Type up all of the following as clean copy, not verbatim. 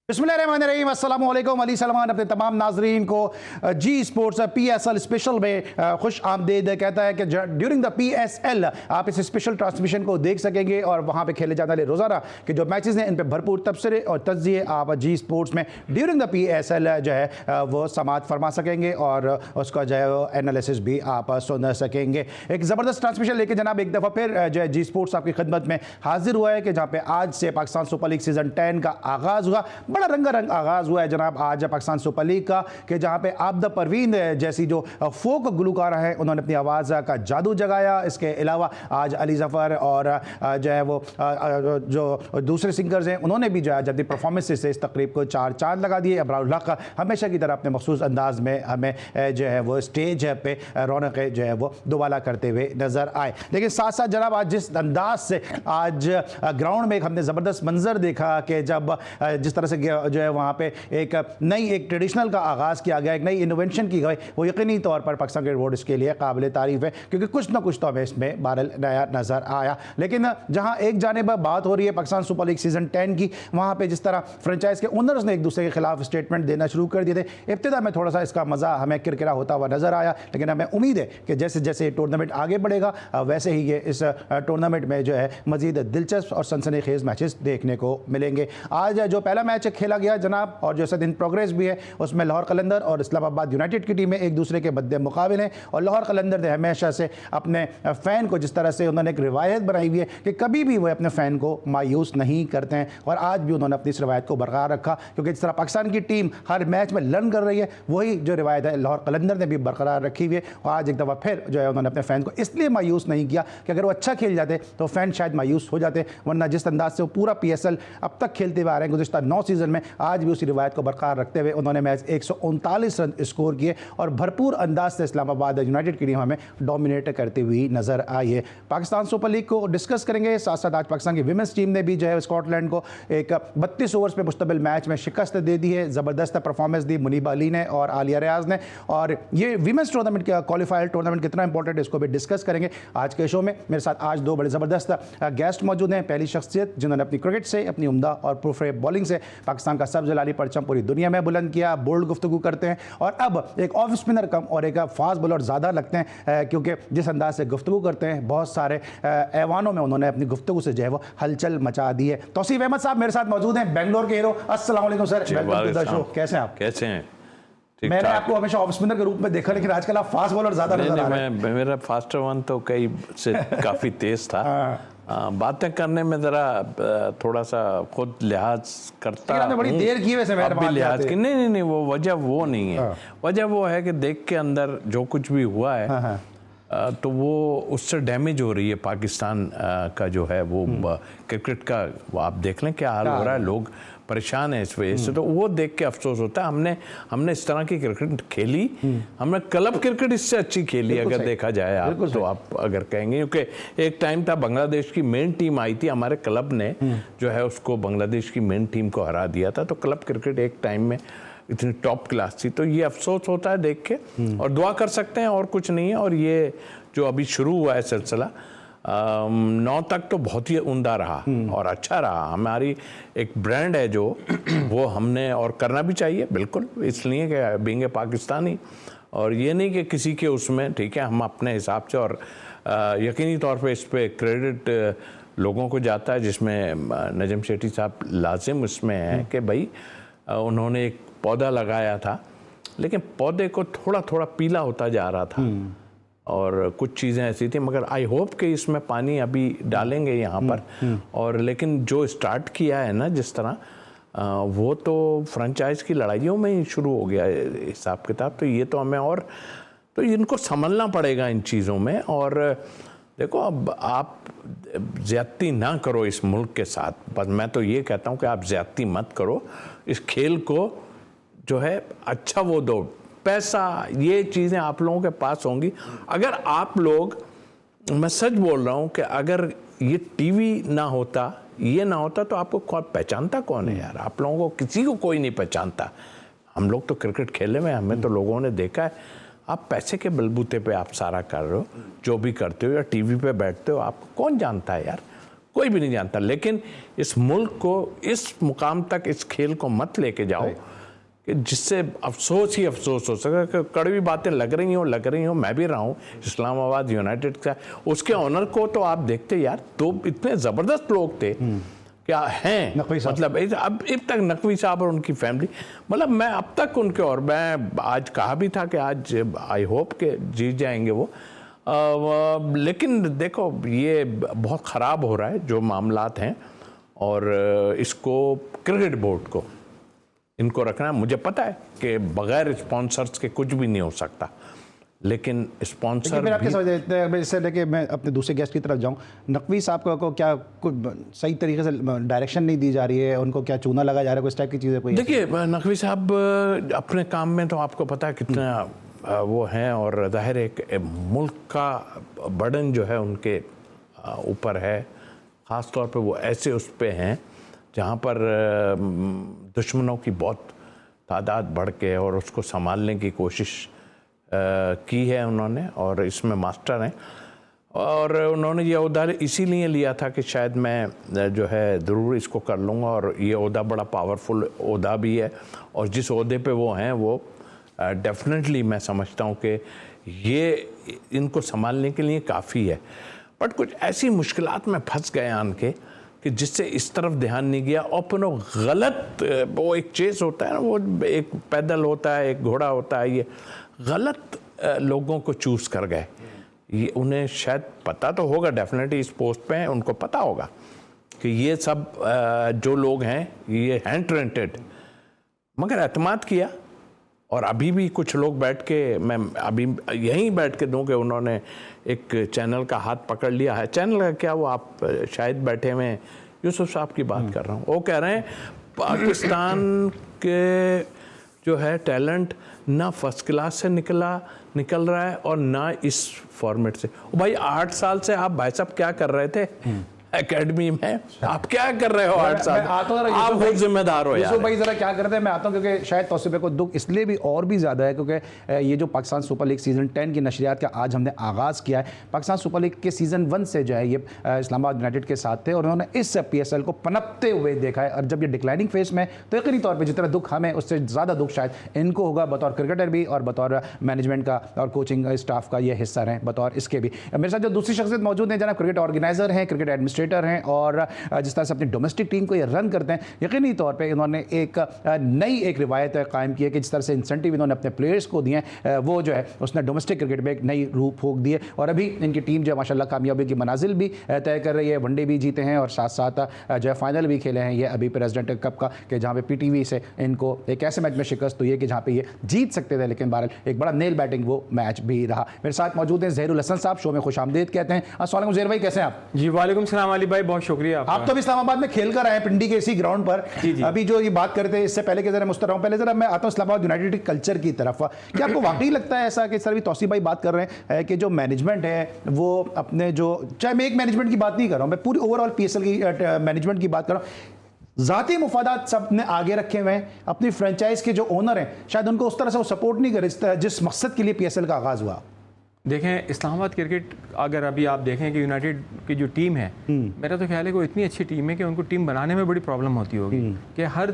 बिस्मिल्लाहिर्रहमानिर्रहीम, अस्सलाम वालेकुम। अली सलमान अपने तमाम नाजरीन को जी स्पोर्ट्स PSL स्पेशल में खुश आमदीद कहता है कि ड्यूरिंग द PSL आप इस स्पेशल ट्रांसमिशन को देख सकेंगे और वहाँ पे खेले जाने वाले रोज़ाना के जो मैचेस हैं इन पे भरपूर तबसरे और तज्जिए आप जी स्पोर्ट्स में ड्यूरिंग द PSL जो है वो समात फरमा सकेंगे और उसका जो है एनालिसिस भी आप सुन सकेंगे। एक ज़बरदस्त ट्रांसमिशन लेके जनाब एक दफ़ा फिर जो है जी स्पोर्ट्स आपकी खिदमत में हाजिर हुआ है कि जहाँ पे आज से पाकिस्तान सुपर लीग सीज़न 10 का आगाज़ हुआ। बड़ा रंगारंग आगाज़ हुआ है जनाब आज पाकिस्तान सुपर लीग का कि जहाँ पे आबदा परवीन जैसी जो फोक गुलकारा है उन्होंने अपनी आवाज़ का जादू जगाया। इसके अलावा आज अली ज़फ़र और जो है वो जो दूसरे सिंगर्स हैं उन्होंने भी जो है जल्दी परफॉर्मेंस से इस तकरीब को चार चांद लगा दिए। अबरारुल हक हमेशा की तरह अपने मखसूस अंदाज में हमें जो है वो स्टेज पे रौनकें जो है वो दुबाला करते हुए नज़र आए। लेकिन साथ साथ जनाब आज जिस अंदाज से आज ग्राउंड में हमने ज़बरदस्त मंजर देखा कि जब जिस तरह से जो है वहाँ पे एक ट्रेडिशनल का आगाज़ किया गया, एक नई इन्वेंशन की गई, वो यकीनी तौर पर पाकिस्तान क्रिकेट बोर्ड इसके लिए काबिल तारीफ़ है क्योंकि कुछ ना कुछ तो हमें इसमें बहरहाल नया नज़र आया। लेकिन जहाँ एक जानिब बात हो रही है पाकिस्तान सुपर लीग सीज़न 10 की, वहाँ पे जिस तरह फ्रेंचाइज के ओनर्स ने एक दूसरे के खिलाफ स्टेटमेंट देना शुरू कर दिए थे, इब्तिदा में थोड़ा सा इसका मज़ा हमें किरकिरा होता हुआ नज़र आया। लेकिन हमें उम्मीद है कि जैसे जैसे टूर्नामेंट आगे बढ़ेगा वैसे ही ये इस टूर्नामेंट में जो है मज़ीद दिलचस्प और सनसनीखेज़ मैचेस देखने को मिलेंगे। आज जो पहला मैच खेला गया जनाब और जो इन प्रोग्रेस भी है उसमें लाहौर कलंदर और इस्लामाबाद यूनाइटेड की टीमें एक दूसरे के बद्दे मुकाबिल हैं और लाहौर कलंदर ने हमेशा से अपने फ़ैन को जिस तरह से उन्होंने एक रिवायत बनाई हुई है कि कभी भी वो अपने फ़ैन को मायूस नहीं करते हैं और आज भी उन्होंने अपनी इस रिवायत को बरकरार रखा क्योंकि जिस तरह पाकिस्तान की टीम हर मैच में लर्न कर रही है वही जो रिवायत है लाहौर कलंदर ने भी बरकरार रखी हुई है। और आज एक दफ़ा फिर जो है उन्होंने अपने फ़ैन को इसलिए मायूस नहीं किया कि अगर वो अच्छा खेल जाते तो फ़ैन शायद मायूस हो जाते, वरना जिस अंदाज से वो पूरा PSL अब तक खेलते हुए आ रहे हैं गुज़िश्ता 9 सीज़न में, आज भी उसी रिवायत को बरकरार रखते हुए उन्होंने मैच 139 रन स्कोर किए और भरपूर अंदाज से इस्लामाबाद यूनाइटेड की टीम हमें डोमिनेट करती हुई नज़र आई है। पाकिस्तान सुपर लीग को डिस्कस करेंगे, साथ साथ आज पाकिस्तान की विमेंस टीम ने भी जो है स्कॉटलैंड को एक 32 ओवर्स पे मुश्तमिल मैच में शिकस्त दे दी है। ज़बरदस्त परफॉर्मेंस दी मुनीबा अली ने और आलिया रियाज ने और ये विमेंस टूर्नामेंट का क्वालिफायर टूर्नामेंट कितना इंपॉर्टेंट है इसको भी डिस्कस करेंगे आज के शो में। मेरे साथ आज दो बड़े ज़बरदस्त गेस्ट मौजूद हैं। पहली शख्सियत जिन्होंने अपनी क्रिकेट से, अपनी उम्दा और प्रूफ बॉलिंग से पाकिस्तान का सब जलाली परचम पूरी दुनिया में बुलंद किया, बोल्ड गुफ्तगू करते हैं और अब एक ऑफ स्पिनर कम और एक फास्ट बॉलर ज़्यादा लगते हैं क्योंकि जिस अंदाज से गुफ्तगू करते हैं बहुत सारे ऐवानों में उन्होंने अपनी गुफ्तगू से जो है वो हलचल मचा दी है। तौसीफ अहमद साहब मेरे साथ मौजूद हैं, बेंगलोर के हीरो। अस्सलाम वालेकुम sir, welcome to the show. कैसे हैं आप? कैसे हैं? मैंने आपको हमेशा ऑफ स्पिनर के रूप में देखा लेकिन आजकल आप फास्ट बॉलर ज़्यादा नजर आ रहे हैं। मेरा फास्टर वन तो कई से काफ़ी तेज़ था। बातें करने में ज़रा थोड़ा सा खुद लिहाज करता आपने बड़ी देर की वैसे लिहाज की नहीं वो वजह वो नहीं है। वजह वो है कि देख के अंदर जो कुछ भी हुआ है तो वो उससे डैमेज हो रही है पाकिस्तान का जो है वो क्रिकेट का। आप देख लें क्या हाल हो रहा है, लोग परेशान है इस वजह से, तो वो देख के अफसोस होता है। हमने इस तरह की क्रिकेट खेली, हमने क्लब क्रिकेट इससे अच्छी खेली अगर देखा जाए आप तो आप अगर कहेंगे, क्योंकि एक टाइम था बांग्लादेश की मेन टीम आई थी, हमारे क्लब ने जो है उसको बांग्लादेश की मेन टीम को हरा दिया था, तो क्लब क्रिकेट एक टाइम में इतनी टॉप क्लास थी। तो ये अफसोस होता है देख के और दुआ कर सकते हैं और कुछ नहीं है। और ये जो अभी शुरू हुआ है सिलसिला 9 तक तो बहुत ही उम्दा रहा और अच्छा रहा। हमारी एक ब्रांड है जो वो हमने और करना भी चाहिए बिल्कुल, इसलिए कि बीइंग पाकिस्तानी और ये नहीं कि किसी के उसमें, ठीक है, हम अपने हिसाब से और यकीनी तौर पे इस पे क्रेडिट लोगों को जाता है जिसमें नजम शेट्टी साहब लाजिम उसमें है कि भाई उन्होंने एक पौधा लगाया था लेकिन पौधे को थोड़ा थोड़ा पीला होता जा रहा था और कुछ चीज़ें ऐसी थी, मगर आई होप कि इसमें पानी अभी डालेंगे यहाँ पर। और लेकिन जो स्टार्ट किया है ना जिस तरह वो तो फ्रेंचाइज की लड़ाइयों में ही शुरू हो गया हिसाब किताब। तो ये तो हमें और तो इनको संभलना पड़ेगा इन चीज़ों में। और देखो अब आप ज़्यादती ना करो इस मुल्क के साथ, बस मैं तो ये कहता हूँ कि आप ज़्यादती मत करो, इस खेल को जो है अच्छा वो दो, पैसा ये चीज़ें आप लोगों के पास होंगी। अगर आप लोग, मैं सच बोल रहा हूँ कि अगर ये टीवी ना होता, ये ना होता तो आपको कौन पहचानता कौन है यार? आप लोगों को किसी को कोई नहीं पहचानता। हम लोग तो क्रिकेट खेले में, हमें तो लोगों ने देखा है। आप पैसे के बलबूते पे आप सारा कर रहे हो, जो भी करते हो या टीवी पे बैठते हो, आपको कौन जानता है यार? कोई भी नहीं जानता। लेकिन इस मुल्क को इस मुकाम तक इस खेल को मत लेके जाओ कि जिससे अफसोस ही अफसोस हो सके कि कड़वी बातें लग रही हो, मैं भी रहा हूँ इस्लामाबाद यूनाइटेड का, उसके ऑनर को तो आप देखते यार, तो इतने ज़बरदस्त लोग थे क्या हैं, मतलब अब तक नकवी साहब और उनकी फैमिली, मतलब मैं अब तक उनके, और मैं आज कहा भी था कि आज आई होप के जीत जाएंगे वो, लेकिन देखो ये बहुत ख़राब हो रहा है जो मामलात हैं, और इसको क्रिकेट बोर्ड को इनको रखना है। मुझे पता है कि बगैर स्पॉन्सर्स के कुछ भी नहीं हो सकता, लेकिन स्पॉन्सर आपके समझ इससे लेके मैं अपने दूसरे गेस्ट की तरफ जाऊं, नकवी साहब को क्या कुछ सही तरीके से डायरेक्शन नहीं दी जा रही है, उनको क्या चूना लगा जा रहा है, कुछ टाइप की चीज़ें कोई? देखिए नकवी साहब अपने काम में तो आपको पता है कितना वो हैं, और ज़ाहिर है मुल्क का बर्डन जो है उनके ऊपर है, ख़ास तौर पे वो ऐसे उस पे हैं जहाँ पर दुश्मनों की बहुत तादाद बढ़ के और उसको संभालने की कोशिश की है उन्होंने, और इसमें मास्टर हैं, और उन्होंने ये ओहदा इसीलिए लिया था कि शायद मैं जो है ज़रूर इसको कर लूँगा, और ये ओहदा बड़ा पावरफुल ओहदा भी है, और जिस ओहदे पे वो हैं वो डेफिनेटली मैं समझता हूँ कि ये इनको संभालने के लिए काफ़ी है। बट कुछ ऐसी मुश्किलात में फंस गए आन के कि जिससे इस तरफ ध्यान नहीं गया, और फिर गलत, वो एक चेस होता है ना, वो एक पैदल होता है, एक घोड़ा होता है, ये गलत लोगों को चूज़ कर गए। ये उन्हें शायद पता तो होगा, डेफिनेटली इस पोस्ट पे हैं, उनको पता होगा कि ये सब जो लोग हैं ये हैं ट्रेंटेड, मगर एतमाद किया। और अभी भी कुछ लोग बैठ के, मैं अभी यहीं बैठ के दूं कि उन्होंने एक चैनल का हाथ पकड़ लिया है, चैनल का क्या, वो आप शायद बैठे हुए यूसुफ साहब की बात कर रहा हूँ, वो कह रहे हैं पाकिस्तान के जो है टैलेंट ना फर्स्ट क्लास से निकल रहा है और ना इस फॉर्मेट से। भाई 8 साल से आप भाई साहब क्या कर रहे थे एकेडमी में, आप क्या कर रहे हो 8 साल? आप बहुत जिम्मेदार हो यार। भाई जरा क्या करते हैं, मैं आता हूं क्योंकि शायद तौसीफ को दुख इसलिए भी और भी ज़्यादा है क्योंकि ये जो पाकिस्तान सुपर लीग सीज़न 10 की नशरियात का आज हमने आगाज़ किया है, पाकिस्तान सुपर लीग के सीज़न 1 से जो है ये इस्लामाबाद यूनाइटेड के साथ थे, और उन्होंने इस PSL को पनपते हुए देखा है, और जब ये डिक्लाइनिंग फेज में, तो यकीनी तौर पर जितना दुख हमें उससे ज़्यादा दुख शायद इनको होगा, बतौर क्रिकेटर भी और बतौर मैनेजमेंट का और कोचिंग स्टाफ का ये हिस्सा रहे, बतौर इसके भी। मेरे साथ जो दूसरी शख्सियत मौजूद हैं, जनाब क्रिकेट ऑर्गेनाइजर हैं, क्रिकेट एडमिनिस्ट्रेटर हैं, और जिस तरह से अपनी डोमेस्टिक टीम को ये रन करते हैं, यकीनी तौर पे इन्होंने एक नई रिवायत कायम की है कि जिस तरह से इंसेंटिव इन्होंने अपने प्लेयर्स को दिए हैं, वो जो है उसने डोमेस्टिक क्रिकेट में एक नई रूप फूंक दी है, और अभी इनकी टीम जो माशाल्लाह कामयाबी की मनाजिल भी तय कर रही है, वनडे भी जीते हैं और साथ साथ जो है फाइनल भी खेले हैं ये अभी प्रेसिडेंट कप का, कि जहाँ पे PTV से इनको एक ऐसे मैच में शिकस्त हुई है कि जहाँ पे ये जीत सकते थे, लेकिन बहरहाल एक बड़ा नेल बैटिंग वो मैच भी रहा। मेरे साथ मौजूद हैं ज़हीरुल हसन साहब, शो में खुश आमदीद कहते हैं। अस्सलाम वालेकुम ज़हीर भाई, कैसे हैं आप? जी वालेकुम सलाम अली भाई, बहुत शुक्रिया। आप तो इस्लामाबाद में खेल कर आए पिंडी के इसी ग्राउंड पर। अभी जो ये बात करते हैं इससे पहले के जरा मुस्तर पहले जरा मैं आता हूं इस्लामाबाद यूनाइटेड के कल्चर की तरफ। क्या आपको वाकई लगता है ऐसा कि सर भी तौसीफ भाई बात कर रहे हैं कि जो मैनेजमेंट है वो अपने जो, चाहे मैं एक मैनेजमेंट की बात नहीं कर रहा हूं, मैं पूरी ओवरऑल PSL की मैनेजमेंट की बात कर रहा हूं, ज़ाती मुफादात सब ने आगे रखे हुए हैं, अपनी फ्रेंचाइज के जो ओनर हैं शायद उनको उस तरह से वो सपोर्ट नहीं करे जिस मकसद के लिए PSL का आगाज़ हुआ। देखें इस्लामाबाद क्रिकेट, अगर अभी आप देखें कि यूनाइटेड की जो टीम है, मेरा तो ख्याल है कि वो इतनी अच्छी टीम है कि उनको टीम बनाने में बड़ी प्रॉब्लम होती होगी कि हर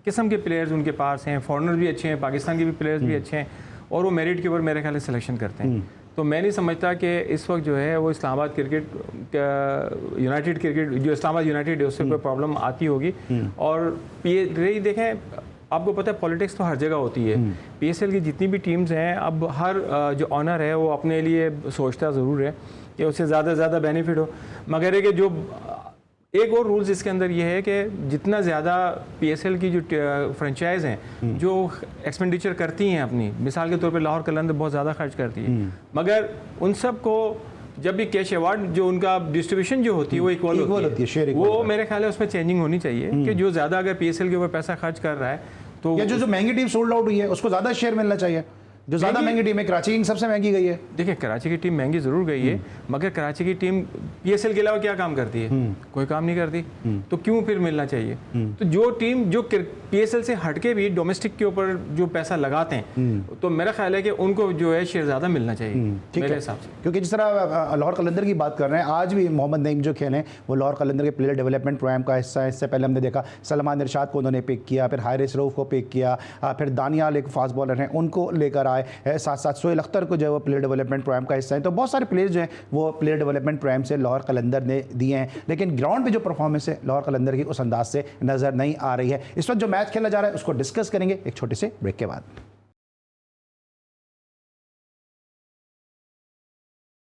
किस्म के प्लेयर्स उनके पास हैं, फॉरेनर भी अच्छे हैं, पाकिस्तान के भी प्लेयर्स भी अच्छे हैं, और वो मेरिट के ऊपर मेरे ख्याल से सिलेक्शन करते हैं। तो मैं नहीं समझता कि इस वक्त जो है वो इस्लामाबाद क्रिकेट यूनाइटेड क्रिकेट जो इस्लामाबाद यूनाइटेड है उससे कोई प्रॉब्लम आती होगी। और रही देखें, आपको पता है पॉलिटिक्स तो हर जगह होती है, PSL की जितनी भी टीम्स हैं, अब हर जो ऑनर है वो अपने लिए सोचता ज़रूर है कि उससे ज़्यादा से ज़्यादा बेनिफिट हो, मगर है कि जो एक और रूल्स इसके अंदर ये है कि जितना ज़्यादा PSL की जो फ्रेंचाइज हैं जो एक्सपेंडिचर करती हैं अपनी, मिसाल के तौर पे लाहौर कलंदर बहुत ज़्यादा खर्च करती है, मगर उन सब को जब भी कैश अवार्ड जो उनका डिस्ट्रीब्यूशन जो होती है वो इक्वल होती है, वो मेरे ख्याल है उसमें चेंजिंग होनी चाहिए कि जो ज़्यादा अगर PSL के ऊपर पैसा खर्च कर रहा है तो या जो महंगी टीम सोल्ड आउट हुई है उसको ज़्यादा शेयर मिलना चाहिए। जो ज़्यादा महंगी टीम है, कराची किंग्स सबसे महंगी गई है। देखिए कराची की टीम महंगी ज़रूर गई है, मगर कराची की टीम पीएसएल के अलावा क्या काम करती है? कोई काम नहीं करती। तो क्यों फिर मिलना चाहिए? तो जो टीम जो पीएसएल से हटके भी डोमेस्टिक के ऊपर जो पैसा लगाते हैं, तो मेरा ख्याल है कि उनको जो है शेयर ज़्यादा मिलना चाहिए मेरे हिसाब से। क्योंकि जिस तरह लाहौर कलंदर की बात कर रहे हैं, आज भी मोहम्मद नईम जो खेले वो लाहौर कलंदर के प्लेयर डेवलपमेंट प्रोग्राम का हिस्सा है। इससे पहले हमने देखा सलमान इरशाद को उन्होंने पिक किया, फिर हारिस रऊफ को पिक किया, फिर दानियाल एक फास्ट बॉलर हैं उनको लेकर आए, साथ साथ सोहेल अख्तर को जो है वो प्लेयर डेवलपमेंट प्रोग्राम का हिस्सा है। तो बहुत सारे प्लेयर्स जो हैं वो प्लेयर डेवलपमेंट प्रोग्राम से लाहौर कलंदर ने दिए हैं, लेकिन ग्राउंड पे जो परफॉर्मेंस है लाहौर कलंदर की उस अंदाज से नज़र नहीं आ रही है। इस वक्त जो मैच खेला जा रहा है उसको डिस्कस करेंगे एक छोटे से ब्रेक के बाद।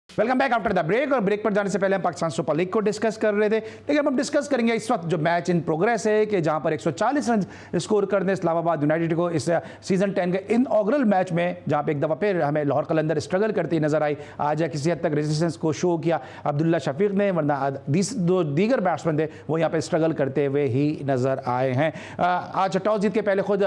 Welcome back after the break. और ब्रेक पर जाने से पहले हम पाकिस्तान सुपर लीग को डिस्कस कर रहे थे, लेकिन अब हम डिस्कस करेंगे इस वक्त जो मैच इन प्रोग्रेस है कि जहां पर 140 रन स्कोर करने इस्लामाबाद यूनाइटेड को इस सीजन 10 के इनऑग्रल मैच में, जहां पे एक दफ़ा फिर हमें लाहौर कलंदर स्ट्रगल करती नजर आई। आज किसी हद तक रेजिस्टेंस को शो किया अब्दुल्ला शफीक ने, वरना दो दीगर बैट्समैन थे वो यहाँ पे स्ट्रगल करते हुए ही नजर आए हैं। आज टॉस जीत के पहले खुद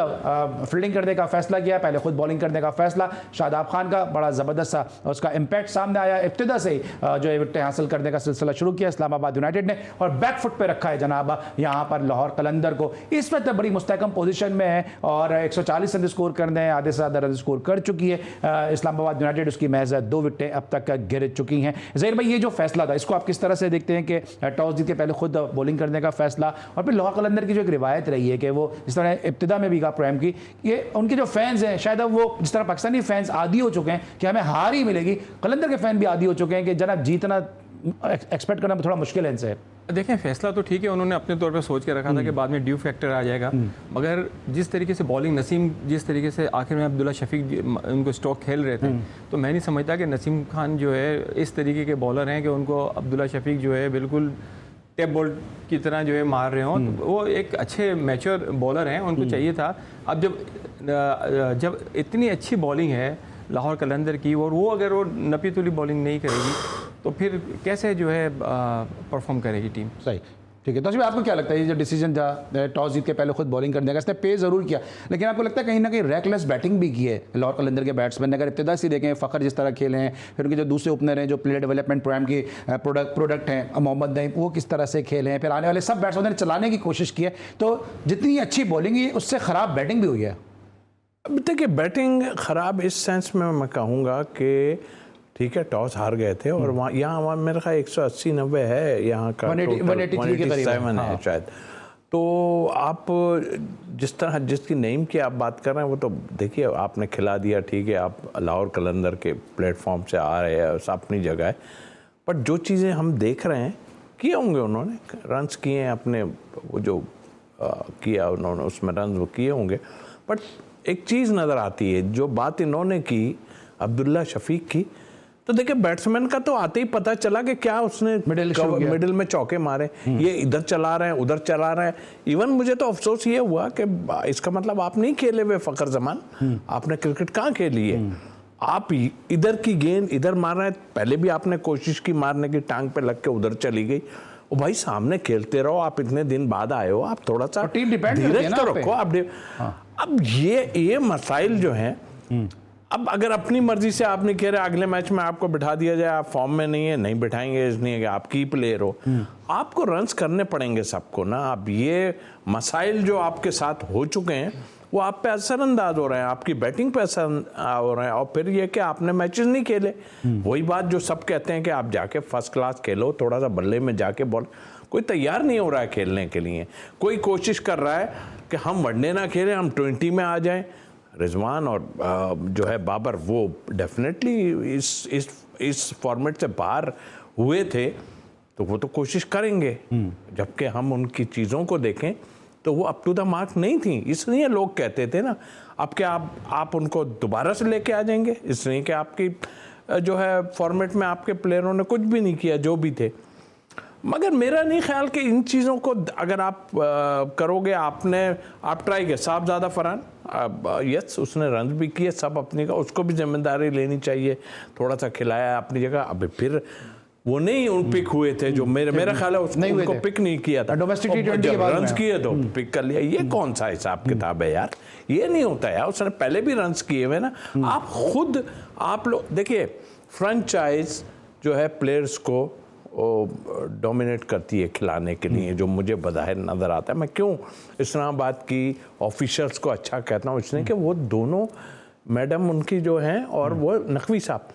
फील्डिंग करने का फैसला किया, पहले खुद बॉलिंग करने का फैसला। शादाब खान का बड़ा ज़बरदस्त उसका इम्पैक्ट सामने आया। इब्तिदा से जो है विकेटें हासिल करने का सिलसिला शुरू किया इस्लामाबाद यूनाइटेड ने, और बैक फुट पे रखा है जनाब यहां पर लाहौर कलंदर को। इस वक्त बड़ी मुस्तहकम पोजीशन में है और 140 रन स्कोर करने हैं, आधे से ज़्यादा रन स्कोर कर चुकी है इस्लामाबाद यूनाइटेड। उसकी महज 2 विकेटें अब तक गिर चुकी हैं। ज़हीर भाई, ये जो फैसला था इसको आप किस तरह से देखते हैं कि टॉस जीत के पहले खुद बॉलिंग करने का फैसला, और फिर लाहौर कलंदर की जो एक रिवायत रही है कि वो इस तरह इब्तिदा में भी कहा प्रोग्राम की, ये उनके जो फैंस हैं शायद अब वो जिस तरह पाकिस्तानी फैंस आदी हो चुके हैं कि हमें हार ही मिलेगी, कलंदर के फैन भी आदी हो चुके हैं कि जनाब जीतना एक्सपेक्ट करना थोड़ा मुश्किल है इनसे। देखें फैसला तो ठीक है, उन्होंने अपने तौर पे सोच के रखा था कि बाद में ड्यू फैक्टर आ जाएगा, मगर जिस तरीके से बॉलिंग नसीम, जिस तरीके से आखिर में अब्दुल्ला शफीक उनको स्टॉक खेल रहे थे, तो मैं नहीं समझता कि नसीम खान जो है इस तरीके के बॉलर हैं कि उनको अब्दुल्ला शफीक जो है बिल्कुल टेप बॉल की तरह जो है मार रहे हों। वो एक अच्छे मैच्योर बॉलर हैं, उनको चाहिए था। अब जब इतनी अच्छी बॉलिंग है लाहौर कलंदर की, और वो अगर वो नपी तुली बॉलिंग नहीं करेगी तो फिर कैसे जो है परफॉर्म करेगी टीम। सही, ठीक है। तो आपको क्या लगता है ये जो डिसीजन था टॉस जीत के पहले खुद बॉलिंग करने का, इसने पे ज़रूर किया, लेकिन आपको लगता है कहीं ना कहीं रैकलेस बैटिंग भी की है लाहौर कलंदर के बैट्समैन ने? अगर इब्तिदा से देखें फ़खर जिस तरह खेले हैं, फिर उनके जो दूसरे ओपनर हैं जो प्लेयर डेवलपमेंट प्रोग्राम की प्रोडक्ट हैं मोहम्मद नईम, वो किस तरह से खेले हैं, फिर आने वाले सब बैट्समैन ने चलाने की कोशिश की है, तो जितनी अच्छी बॉलिंग है उससे ख़राब बैटिंग भी हुई है। देखिए बैटिंग ख़राब इस सेंस में मैं कहूँगा कि ठीक है टॉस हार गए थे, और वहाँ यहाँ मेरे ख्याल 180-90 है यहाँ का, 187 है शायद। तो आप जिस तरह जिसकी नेम की आप बात कर रहे हैं वो तो देखिए आपने खिला दिया, ठीक है, आप लाहौर कलंदर के प्लेटफॉर्म से आ रहे हैं, अपनी जगह है, बट जो चीज़ें हम देख रहे हैं किए होंगे उन्होंने, रन्स किए हैं अपने, वो जो किया उन्होंने उसमें रन्स वो किए होंगे, बट एक चीज़ नज़र आती है, जो बात इन्होंने की अब्दुल्ला शफीक की, तो देखिए बैट्समैन का तो आते ही पता चला कि क्या उसने मिडिल में चौके मारे, ये इधर चला रहे हैं उधर चला रहे हैं। इवन मुझे तो अफसोस ये हुआ कि इसका मतलब आप नहीं खेले हुए फ़खर जमान, आपने क्रिकेट कहाँ खेली है, आप इधर की गेंद इधर मार रहे हैं, पहले भी आपने कोशिश की मारने की, टांग पे लग के उधर चली गई। ओ भाई सामने खेलते रहो, आप इतने दिन बाद आए हो, आप थोड़ा सा धीरज तो रखो आप। अब ये मसाइल जो हैं, अब अगर अपनी मर्जी से आपने कह रहे अगले मैच में आपको बिठा दिया जाए, आप फॉर्म में नहीं है, नहीं बिठाएंगे, इसलिए कि आप की प्लेयर हो, आपको रन्स करने पड़ेंगे सबको ना। अब ये मसाइल जो आपके साथ हो चुके हैं वो आप पे असरअंदाज हो रहे हैं, आपकी बैटिंग पे असर हो रहे हैं, और फिर ये कि आपने मैचेस नहीं खेले। वही बात जो सब कहते हैं कि आप जाके फर्स्ट क्लास खेलो, थोड़ा सा बल्ले में जाके बॉल, कोई तैयार नहीं हो रहा है खेलने के लिए। कोई कोशिश कर रहा है कि हम वनडे ना खेलें, हम 20 में आ जाएं। रिजवान और जो है बाबर वो डेफिनेटली इस फॉर्मेट से बाहर हुए थे, तो वो तो कोशिश करेंगे, जबकि हम उनकी चीज़ों को देखें तो वो अप टू द मार्क नहीं थी। इसलिए लोग कहते थे ना, अब क्या आप उनको दोबारा से लेके आ जाएंगे, इसलिए कि आपकी जो है फॉर्मेट में आपके प्लेयरों ने कुछ भी नहीं किया जो भी थे। मगर मेरा नहीं ख्याल कि इन चीज़ों को अगर आप करोगे, आप ट्राई किया, साहबजादा फरहान यस उसने रन भी किए सब अपनी का, उसको भी जिम्मेदारी लेनी चाहिए, थोड़ा सा खिलाया अपनी जगह। अभी फिर वो नहीं उन पिक हुए थे जो मेरा ख्याल है उनको पिक नहीं किया था, डोमेस्टिक T20 के बाद रन्स किए तो पिक कर लिया। ये कौन सा हिसाब किताब है यार, ये नहीं होता यार, उसने पहले भी रन्स किए हुए ना। आप खुद आप लोग देखिए, फ्रेंचाइज जो है प्लेयर्स को डोमिनेट करती है खिलाने के लिए, जो मुझे बज़ाहिर नज़र आता है। मैं क्यों इस्लामाबाद की ऑफिशल्स को अच्छा कहता हूँ, इसलिए कि वो दोनों मैडम उनकी जो हैं और वो नकवी साहब,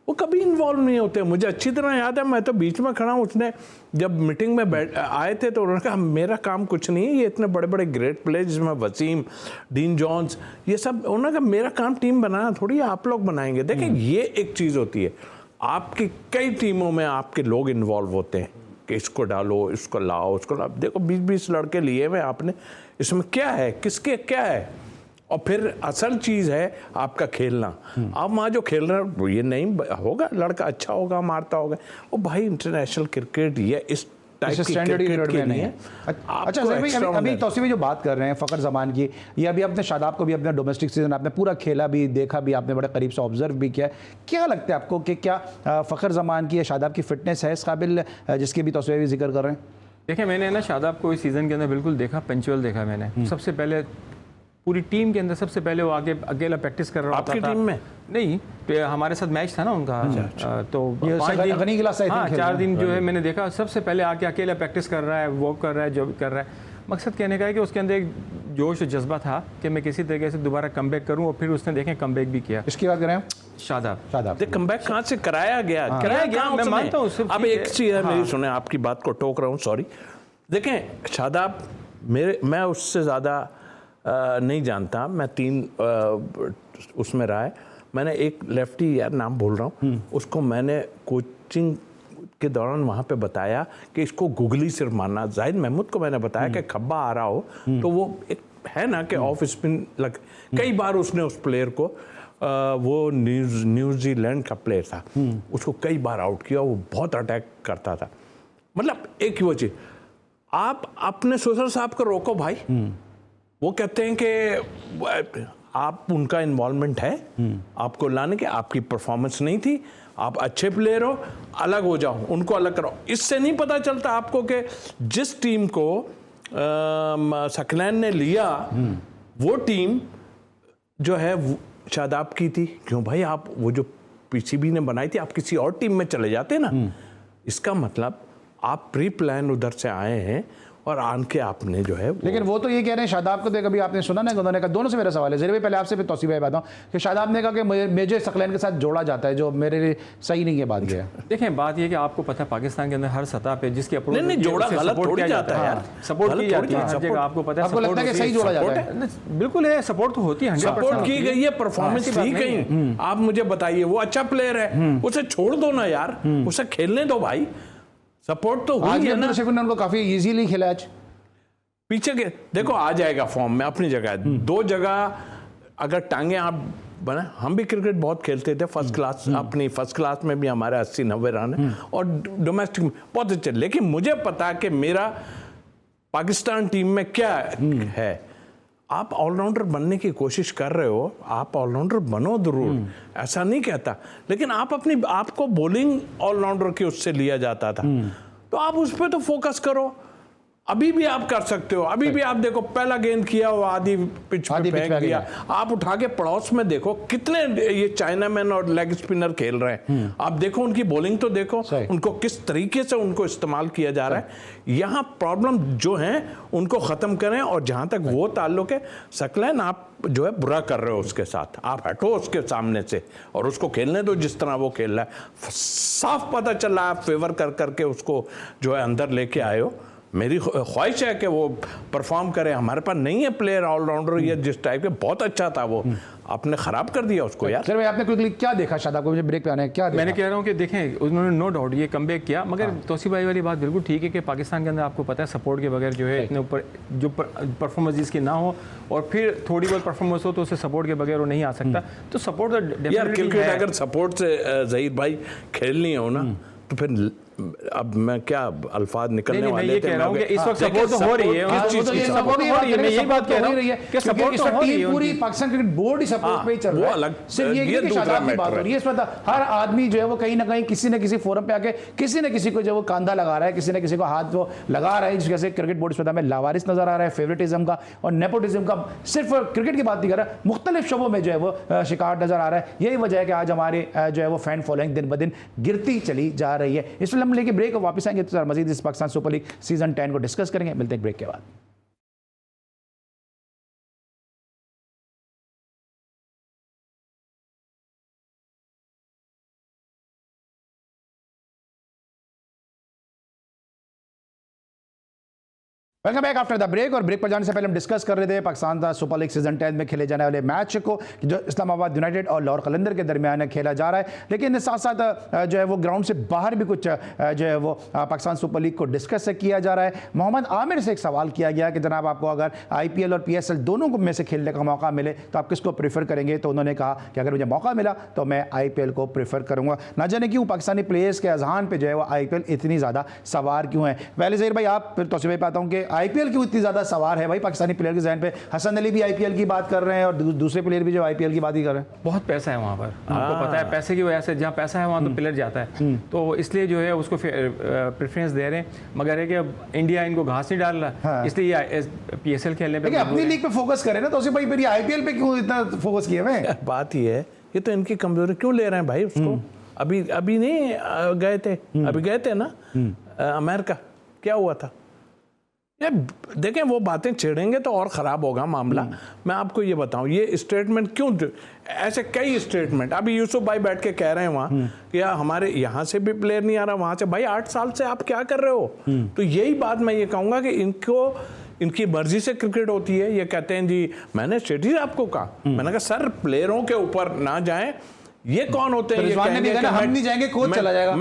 वो कभी इन्वॉल्व नहीं होते। मुझे अच्छी तरह याद है, मैं तो बीच में खड़ा हूँ, उसने जब मीटिंग में आए थे तो उन्होंने कहा मेरा काम कुछ नहीं है, ये इतने बड़े बड़े ग्रेट प्लेयर्स जिसमें वसीम, डीन जॉन्स, ये सब, उन्होंने कहा मेरा काम टीम बनाना थोड़ी आप लोग बनाएंगे। देखिए ये एक चीज़ होती है, आपकी कई टीमों में आपके लोग इन्वॉल्व होते हैं कि इसको डालो, इसको लाओ, उसको लाओ। देखो 20-20 लड़के लिए हुए आपने, इसमें क्या है, किसके क्या है, और फिर असल चीज़ है आपका खेलना। आप वहाँ जो खेल रहे हैं ये नहीं होगा, लड़का अच्छा होगा, मारता होगा, वो भाई इंटरनेशनल क्रिकेट ये इस टाइप की क्रिकेट के नहीं है। अच्छा भाई, अभी तौसीफ भाई जो बात कर रहे हैं फ़खर ज़मान की, ये अभी अपने शादाब को भी अपना डोमेस्टिक सीजन आपने पूरा खेला भी, देखा भी, आपने बड़े करीब से ऑब्जर्व भी किया, क्या लगता है आपको कि क्या फ़खर ज़मान की या शादाब की फिटनेस है इस काबिल जिसकी भी तौसीफ भी जिक्र कर रहे हैं? देखिए मैंने ना शादाब को इस सीज़न के अंदर बिल्कुल देखा, पंचुअल देखा मैंने। सबसे पहले पूरी टीम के अंदर सबसे पहले वो आगे अकेला प्रैक्टिस कर रहा था। आपकी टीम में नहीं, हमारे साथ मैच था ना उनका, तो 4 दिन जो है मैंने देखा, सबसे पहले आके अकेला प्रैक्टिस कर रहा है, वॉक कर रहा है, जो भी कर रहा है। मकसद कहने का है कि उसके अंदर एक जोश और जज्बा था कि मैं किसी तरीके से दोबारा कमबैक करूं, और फिर उसने देखें कमबैक भी किया। इसकी बात करें शादाब कमबैक कहाँ से कराया गया, मैं मानता हूँ। अब एक चीज़ है मेरी सुने, आपकी बात को टोक रहा हूँ, सॉरी। देखें शादाब मैं उससे ज़्यादा नहीं जानता, मैं 3 उसमें रहा है। मैंने एक लेफ्टी, यार नाम भूल रहा हूँ, उसको मैंने कोचिंग के दौरान वहाँ पे बताया कि इसको गुगली सिर्फ मारना। जाहिद महमूद को मैंने बताया कि खब्बा आ रहा हो तो वो एक है ना कि ऑफ स्पिन लग, कई बार उसने उस प्लेयर को वो न्यूजीलैंड का प्लेयर था, उसको कई बार आउट किया, वो बहुत अटैक करता था। मतलब एक ही वो चीज़, आप अपने सोशल साहब को रोको भाई, वो कहते हैं कि आप उनका इन्वॉल्वमेंट है, आपको लाने के, आपकी परफॉर्मेंस नहीं थी, आप अच्छे प्लेयर हो, अलग हो जाओ, उनको अलग करो। इससे नहीं पता चलता आपको कि जिस टीम को सकलैन ने लिया वो टीम जो है शादाब की थी। क्यों भाई, आप वो जो पीसीबी ने बनाई थी, आप किसी और टीम में चले जाते ना। इसका मतलब आप प्री प्लान उधर से आए हैं और आन के आपने जो है लेकिन वो तो ये कह रहे हैं शादाब को देख, अभी आपने सुना ना, उन्होंने कहा, दोनों से मेरा सवाल है, ज़रीर भाई पहले आपसे फिर तौसीफ भाई बात हूँ कि शादाब ने कहा कि मेजर सकलैन के साथ जोड़ा जाता है, जो मेरे लिए सही नहीं है बात ये है। देखें बात ये कि आपको पता है पाकिस्तान के अंदर हर सतह पे जिसकी अप्रोच नहीं जोड़ा गलत थोड़ी जाता है यार, सपोर्ट की जाती है हर जगह, आपको पता है। आपको लगता है कि सही जोड़ा जाता है? बिल्कुल है, सपोर्ट तो होती है, सपोर्ट की गई है, परफॉर्मेंस दी गई। आप मुझे बताइए, वो अच्छा प्लेयर है, उसे छोड़ दो ना यार, उसे खेलने दो भाई, सपोर्ट तो हुई है ना। उनको काफी इजीली खिला आज, पीछे के देखो आ जाएगा फॉर्म में, अपनी जगह 2 जगह अगर टांगे आप बना। हम भी क्रिकेट बहुत खेलते थे, फर्स्ट क्लास, अपनी फर्स्ट क्लास में भी हमारे 80-90 रन है और डोमेस्टिक में बहुत अच्छे। लेकिन मुझे पता है कि मेरा पाकिस्तान टीम में क्या है। आप ऑलराउंडर बनने की कोशिश कर रहे हो, आप ऑलराउंडर बनो जरूर, ऐसा नहीं कहता, लेकिन आप अपनी आपको बॉलिंग ऑलराउंडर के उससे लिया जाता था, तो आप उस पर तो फोकस करो। अभी भी आप कर सकते हो, अभी भी आप देखो, पहला गेंद किया वो आधी पिच पे फेंक दिया। आप उठा के पड़ोस में देखो कितने ये चाइनामैन और लेग स्पिनर खेल रहे हैं, आप देखो उनकी बॉलिंग तो देखो, उनको किस तरीके से उनको इस्तेमाल किया जा रहा है। यहाँ प्रॉब्लम जो है उनको खत्म करें, और जहां तक वो ताल्लुक है, सकलैन आप जो है बुरा कर रहे हो उसके साथ, आप हटो उसके सामने से और उसको खेलने दो जिस तरह वो खेल रहा है। साफ पता चल रहा है आप फेवर कर करके उसको जो है अंदर लेके आए हो। मेरी ख्वाहिश है कि वो परफॉर्म करे। हमारे पास नहीं है प्लेयर ऑलराउंडर, ये जिस टाइप के, बहुत अच्छा था वो, आपने खराब कर दिया उसको यार। सर भाई आपने क्विकली क्या देखा शादाब को, मुझे ब्रेक पे आना है, क्या देखा? मैंने कह रहा हूँ कि देखें उन्होंने नो डाउट ये कमबैक किया, मगर तौसीफ भाई वाली बात बिल्कुल ठीक है कि पाकिस्तान के अंदर आपको पता है सपोर्ट के बगैर जो है इतने ऊपर जो परफॉर्मेंस जिसकी ना हो, और फिर थोड़ी बहुत परफॉर्मेंस हो तो उसे सपोर्ट के बगैर वो नहीं आ सकता। तो सपोर्ट यार क्रिकेट अगर सपोर्ट से ज़हीर भाई खेलनी हो ना, तो फिर अब मैं क्या अल्फाज निकलने मैं वाले ये थे, कह रहा हूँ कि इस वक्त देखिए, सपोर्ट तो हो रही है, किस उस चीज़ चीज़ की की support? सपोर्ट हो रही है, मैं यही बात कह रहा हूँ कि सपोर्ट तो हो रही है पूरी उनकी। पाकिस्तान क्रिकेट बोर्ड ही सपोर्ट पे ही चल हाँ, रहा है। वो अलग, सिर्फ ये ये कि दूसरा शादाब की मैटर बात हो है। रही है इसमें, हर आदमी जो है वो कहीं ना कहीं किसी न किसी फोरम पे आके किसी न किसी को जो वो कांधा लगा रहा है, किसी न किसी को हाथ वो लगा रहा है, जिस वजह से क्रिकेट बोर्ड स्पर्धा में लावारिस नजर आ रहा है, फेवरेटिज्म का और नेपोटिज्म का। सिर्फ क्रिकेट की बात नहीं कर रहा, मुख्तलिफ शोबों में जो है वो शिकार नजर आ रहा है। यही वजह है कि आज हमारे जो है वो फैन फॉलोइंग दिन ब दिन गिरती चली जा रही है। इसलिए हम लेके ब्रेक और वापस आएंगे तो मजीद इस पाकिस्तान सुपर लीग सीजन 10 को डिस्कस करेंगे। मिलते हैं ब्रेक के बाद। Welcome back after the break. और ब्रेक पर जाने से पहले हम डिस्कस कर रहे थे पाकिस्तान सुपर लीग सीजन 10 में खेले जाने वाले मैच को, जो इस्लामाबाद यूनाइटेड और लाहौर कलंदर के दरमियान खेला जा रहा है। लेकिन साथ साथ जो है वो ग्राउंड से बाहर भी कुछ जो है वो पाकिस्तान सुपर लीग को डिस्कस किया जा रहा है। मोहम्मद आमिर से एक सवाल किया गया कि जनाब आपको अगर IPL और PSL दोनों में से खेलने का मौका मिले तो आप किसको प्रेफर करेंगे? तो उन्होंने कहा कि अगर मुझे मौका मिला तो मैं IPL को प्रेफर करूंगा। ना जाने क्यों पाकिस्तानी प्लेयर्स के अजहान पे जो है वो IPL इतनी ज़्यादा सवार क्यों है? पहले ज़हीर भाई आप, फिर तौसीफ भाई पे आता हूँ कि IPL क्यों इतनी ज़्यादा सवार है भाई पाकिस्तानी प्लेयर के जहन पे? हसन अली भी IPL की बात कर रहे हैं और दूसरे प्लेयर भी जो IPL की बात ही कर रहे हैं। बहुत पैसा है वहाँ पर, आपको पता है, पैसे की वजह से जहाँ पैसा है वहाँ तो प्लेयर जाता है, तो इसलिए जो है उसको प्रेफरेंस दे रहे हैं। मगर है कि इंडिया इनको घास नहीं डाल रहा, इसलिए PSL खेलने पे अपनी लीग पे फोकस करें ना। तो उसे भाई फिर IPL पे क्यों इतना फोकस किया हुए? बात ही है, ये तो इनकी कमजोरी क्यों ले रहे हैं भाई उसको? अभी नहीं गए थे, अभी गए थे ना अमेरिका, क्या हुआ था? ये देखें, वो बातें छेड़ेंगे तो और ख़राब होगा मामला। मैं आपको ये बताऊं, ये स्टेटमेंट क्यों, ऐसे कई स्टेटमेंट अभी यूसुफ भाई बैठ के कह रहे हैं वहाँ कि यार हमारे यहाँ से भी प्लेयर नहीं आ रहा, वहाँ से। भाई 8 साल से आप क्या कर रहे हो? तो यही बात मैं ये कहूँगा कि इनकी मर्जी से क्रिकेट होती है। ये कहते हैं जी, मैंने स्ट्रेटजी आपको कहा, मैंने कहा सर प्लेयरों के ऊपर ना जाएं। ये कौन होते हैं? ये कहेंगे कि हम नहीं जाएंगे, कोच चला जाएगा।